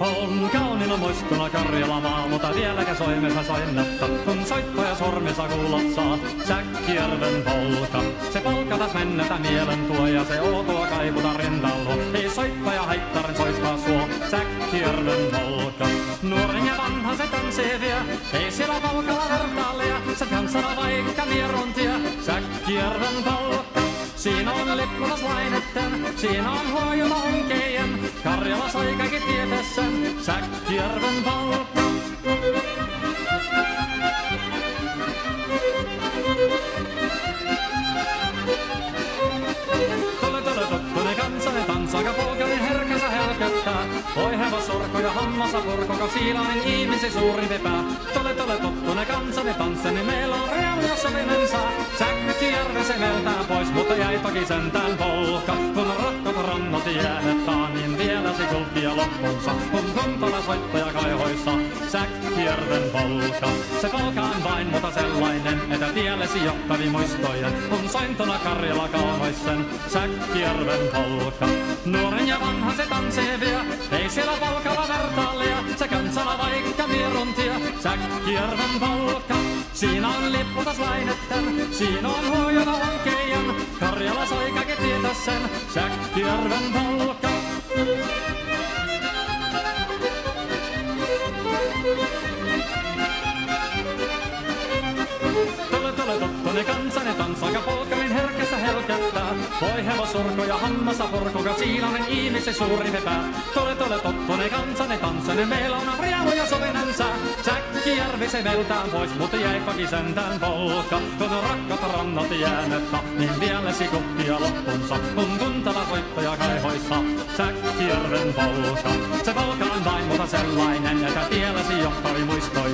On kauniina muistona Karjala maa, mutta vieläkä soimessa soinnatta. Kun soittaja sormessa kuulot saa, Säkkijärven polka. Se polka taas mennetä mielen tuo ja se outoa kaivuta rintalla. Ei soittaja haittarin soittaa suo, Säkkijärven polka. Nuoren ja vanhan se tanssii vie, ei siellä polkalla vertaalia. Se kanssana vaikka mieruntia, Säkkijärven polka. Siinä on lippunaslaineten, siinä on huojuna onkejen. Karjala sai kaikki tietää sen, Säkkijärven polka. Tule tottunen kansanen tanssaka polkarin herkänsä helköttää. Oi hevosurko ja hammasa purko, siilainen ihmisi suuri vipää. Tule tottunen kansanen tanssi, niin meillä on reuna sovinen saa. Säkkijärvi se meltää pois, mutta jäi toki sentään polka. Kun rakkaat rannat jäädetään, niin vielä se kulkkia loppunsa. Kun kuntona soittaja kaihoissa, Säkkijärven polka. Se polka on vain mutta sellainen, että tiellesi jottavi muistojen. Kun sointona Karjala kaunoisen, Säkkijärven polka. Nuoren ja vanhan se tanssii vie, ei siellä polkalla vertaalia. Se kansana vaikka mieruntia, Säkkijärven polka. Siinä on lipputas lainetten, siinä on huojona onkejan. Karjala sai kaikki tietää sen, Säkkijärven polka. Tule tottunen kansanen tanssaka polkarin herkässä helkättää. Voi hevosurko ja hammasa purkuka, siilainen ihmisi suuri vepää. Tule tottunen kansanen tanssanen, meillä on riemu ja sovinen sää. Säkkijärvi se veltään pois, mutta jäi toki sentään polka. Kun rakkaat rannat jäänettä, niin vielä sikukkia loppunsa. Kun kuntava soittaja kaihoissa, Säkkijärven polka. Se polka on vain mutta sellainen, että tiellesi johtari muistoi.